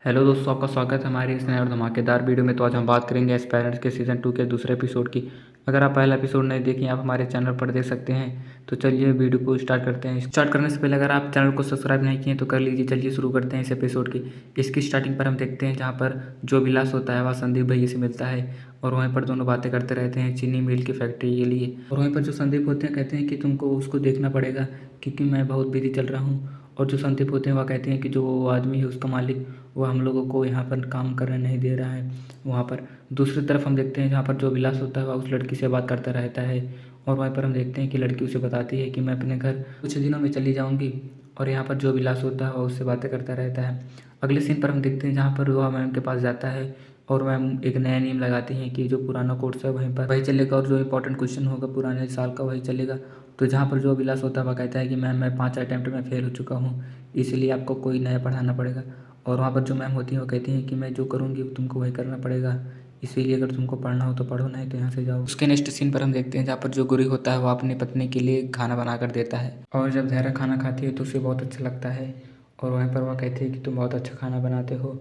Hello दोस्तों, आपका स्वागत है हमारे इस नए और धमाकेदार वीडियो में। तो आज हम बात करेंगे एस्पायरेंट्स के सीज़न 2 के दूसरे एपिसोड की। अगर आप पहला एपिसोड नहीं देखें, आप हमारे चैनल पर देख सकते हैं। तो चलिए वीडियो को स्टार्ट करते हैं। स्टार्ट करने से पहले अगर आप चैनल को सब्सक्राइब नहीं किए तो कर लीजिए। चलिए शुरू करते हैं इस एपिसोड की। इसकी स्टार्टिंग पर हम देखते हैं जहाँ पर जो विलास होता है वह संदीप भैया से मिलता है और वहीं पर दोनों बातें करते रहते हैं चीनी मिल की फैक्ट्री के लिए। और वहीं पर जो संदीप होते हैं कहते हैं कि तुमको उसको देखना पड़ेगा क्योंकि मैं बहुत बिजी चल रहा हूँ। और जो संदीप होते हैं वह कहते हैं कि जो आदमी है उसका मालिक वो हम लोगों को यहाँ पर काम करने नहीं दे रहा है वहाँ पर। दूसरी तरफ हम देखते हैं जहाँ पर जो विलास होता है वह उस लड़की से बात करता रहता है और वहीं पर हम देखते हैं कि लड़की उसे बताती है कि मैं अपने घर कुछ दिनों में चली जाऊँगी। और यहाँ पर जो विलास होता है वह उससे बातें करता रहता है। अगले सीन पर हम देखते हैं जहाँ पर वह मैम के पास जाता है और मैम एक नया नियम लगाती हैं कि जो पुराना कोर्स है वहीं पर वही चलेगा और जो इंपॉर्टेंट क्वेश्चन होगा पुराने साल का वही चलेगा। तो जहाँ पर जो विलास होता है वह कहता है कि मैम मैं 5 अटैम्प्ट में फेल हो चुका हूँ, इसलिए आपको कोई नया पढ़ाना पड़ेगा। और वहाँ पर जो मैम होती हैं वो कहती हैं कि मैं जो करूँगी तुमको वही करना पड़ेगा, इसीलिए अगर तुमको पढ़ना हो तो पढ़ो, नहीं तो यहाँ से जाओ। उसके नेक्स्ट सीन पर हम देखते हैं जहाँ पर जो गुरी होता है वो अपनी पत्नी के लिए खाना बना कर देता है और जब धैर्य खाना खाती है तो उसे बहुत अच्छा लगता है। और वहीं पर वह कहती है कि तुम बहुत अच्छा खाना बनाते हो।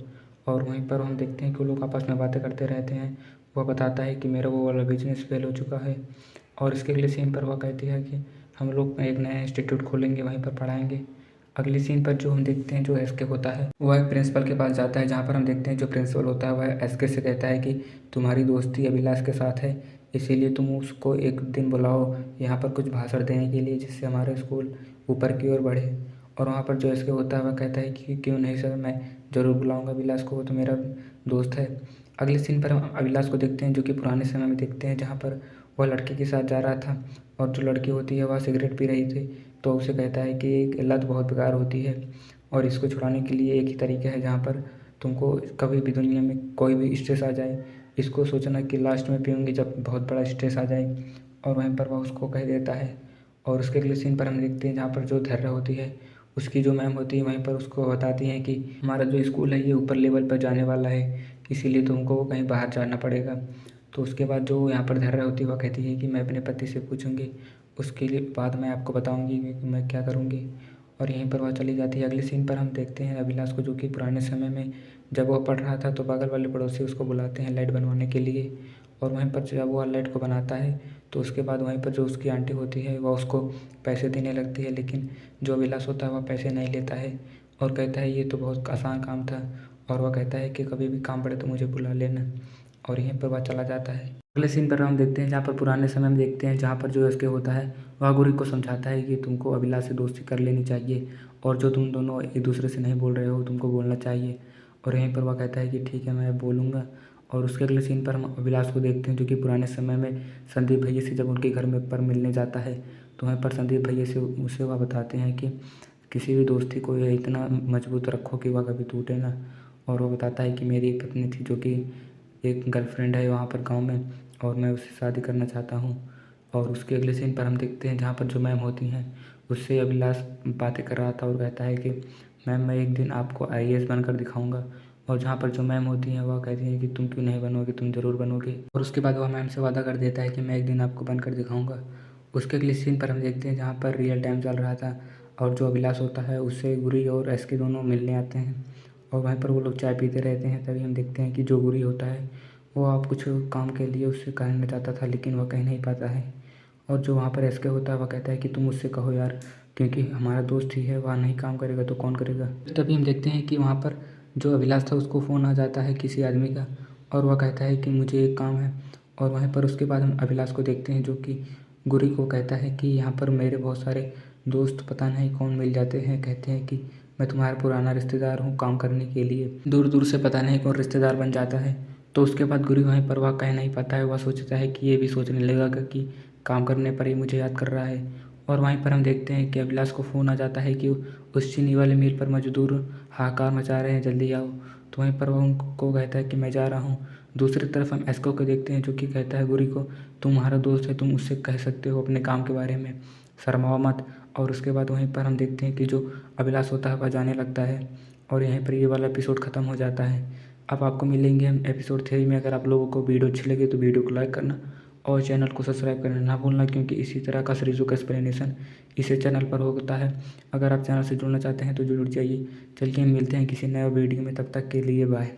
और वहीं पर हम देखते हैं कि वो लोग आपस में बातें करते रहते हैं। वह बताता है कि मेरा वो वाला बिजनेस फेल हो चुका है। और इसके अगले सीन पर वह कहती है कि हम लोग एक नया इंस्टीट्यूट खोलेंगे, वहीं पर पढ़ाएंगे। अगले सीन पर जो हम देखते हैं जो एसके होता है वह एक प्रिंसिपल के पास जाता है जहाँ पर हम देखते हैं जो प्रिंसिपल होता है वह एसके से कहता है कि तुम्हारी दोस्ती अभिलाष के साथ है, इसीलिए तुम उसको एक दिन बुलाओ यहाँ पर कुछ भाषण देने के लिए जिससे हमारा स्कूल ऊपर की ओर बढ़े। और वहाँ पर जो एसके होता है वह कहता है कि क्यों नहीं सर, मैं ज़रूर बुलाऊँगा अभिलाष को, वो तो मेरा दोस्त है। अगले सीन पर हम अभिलाष को देखते हैं जो कि पुराने समय में देखते हैं जहाँ पर वह लड़के के साथ जा रहा था और जो लड़की होती है वह सिगरेट पी रही थी। तो उसे कहता है कि एक लत बहुत बेकार होती है और इसको छुड़ाने के लिए एक ही तरीका है जहाँ पर तुमको कभी भी दुनिया में कोई भी स्ट्रेस आ जाए, इसको सोचना कि लास्ट में पीऊँगी जब बहुत बड़ा स्ट्रेस आ जाए। और वहीं पर वह उसको कह देता है। और उसके अगले सीन पर हम देखते हैं जहाँ पर जो धैर्य होती है उसकी जो मैम होती है वहीं पर उसको बताती हैं कि हमारा जो स्कूल है ये ऊपर लेवल पर जाने वाला है, इसीलिए तुमको कहीं बाहर जाना पड़ेगा। तो उसके बाद जो यहाँ पर धैर्य होती है वह कहती है कि मैं अपने पति से पूछूंगी, उसके लिए बाद मैं आपको बताऊंगी कि मैं क्या करूंगी। और यहीं पर वह चली जाती है। अगले सीन पर हम देखते हैं अभिलाष को जो कि पुराने समय में जब वह पढ़ रहा था तो बगल वाले पड़ोसी उसको बुलाते हैं लाइट बनवाने के लिए। और वहीं पर जब वह लाइट को बनाता है तो उसके बाद वहीं पर जो उसकी आंटी होती है वह उसको पैसे देने लगती है, लेकिन जो अभिलाष होता है वह पैसे नहीं लेता है और कहता है ये तो बहुत आसान काम था। और वह कहता है कि कभी भी काम पड़े तो मुझे बुला लेना। और यहीं पर वह चला जाता है। अगले सीन पर हम देखते हैं जहाँ पर पुराने समय में देखते हैं जहाँ पर जो एसके होता है वह गुरी को समझाता है कि तुमको अभिलाष से दोस्ती कर लेनी चाहिए और जो तुम दोनों एक दूसरे से नहीं बोल रहे हो तुमको बोलना चाहिए। और यहीं पर वह कहता है कि ठीक है मैं बोलूँगा। और उसके अगले सीन पर हम अभिलाष को देखते हैं जो कि पुराने समय में संदीप भैया से जब उनके घर में पर मिलने जाता है तो वहीं पर संदीप भैया से उसे वह बताते हैं कि किसी भी दोस्ती को यह इतना मजबूत रखो कि वह कभी टूटे ना। और वो बताता है कि मेरी एक पत्नी थी जो कि एक गर्लफ्रेंड है वहाँ पर गांव में और मैं उससे शादी करना चाहता हूँ। और उसके अगले सीन पर हम देखते हैं जहाँ पर जो मैम होती हैं उससे अभिलाष बातें कर रहा था और कहता है कि मैम मैं एक दिन आपको आईएएस बनकर दिखाऊंगा। और जहाँ पर जो मैम होती हैं वह कहती हैं कि तुम क्यों नहीं बनोगे, तुम ज़रूर बनोगे। और उसके बाद वह मैम से वादा कर देता है कि मैं एक दिन आपको बनकर दिखाऊंगा। उसके अगले सीन पर हम देखते हैं जहाँ पर रियल टाइम चल रहा था और जो अभिलाष होता है उससे गुरी और एसके दोनों मिलने आते हैं और वहीं पर वो लोग चाय पीते रहते हैं। तभी हम देखते हैं कि जो गुरी होता है वो आप कुछ काम के लिए उससे कहना चाहता था लेकिन वह कह नहीं पाता है। और जो वहाँ पर एसके होता है वह कहता है कि तुम उससे कहो यार, क्योंकि हमारा दोस्त ही है, वह नहीं काम करेगा तो कौन करेगा। तभी हम देखते हैं कि वहाँ पर जो अभिलाष था उसको फ़ोन आ जाता है किसी आदमी का और वह कहता है कि मुझे एक काम है। और वहीं पर उसके बाद हम अभिलाष को देखते हैं जो कि गुरी को कहता है कि यहाँ पर मेरे बहुत सारे दोस्त पता नहीं कौन मिल जाते हैं, कहते हैं कि मैं तुम्हारा पुराना रिश्तेदार हूँ काम करने के लिए, दूर दूर से पता नहीं कौन रिश्तेदार बन जाता है। तो उसके बाद गुरी वहीं पर वह कह नहीं पाता है, वह सोचता है कि ये भी सोचने लगेगा कि काम करने पर ही मुझे याद कर रहा है। और वहीं पर हम देखते हैं कि अभिलाष को फ़ोन आ जाता है कि उस चीनी वाले मिल पर मजदूर हाहाकार मचा रहे हैं, जल्दी आओ। तो वहीं पर वह उनको कहता है कि मैं जा रहा हूँ। दूसरी तरफ हम एस्को को देखते हैं जो कि कहता है गुरी को तुम्हारा दोस्त है, तुम उससे कह सकते हो अपने काम के बारे में, शर्माओ मत। और उसके बाद वहीं पर हम देखते हैं कि जो अभिलाष होता है वह जाने लगता है और यहीं पर ये वाला एपिसोड ख़त्म हो जाता है। अब आपको मिलेंगे हम एपिसोड 3 में। अगर आप लोगों को वीडियो अच्छी लगे तो वीडियो को लाइक करना और चैनल को सब्सक्राइब करना ना भूलना, क्योंकि इसी तरह का सीरीज़ों का एक्सप्लेनेशन इसी चैनल पर होता है। अगर आप चैनल से जुड़ना चाहते हैं तो जुड़ जाइए। चलिए मिलते हैं किसी नए वीडियो में, तब तक के लिए बाय।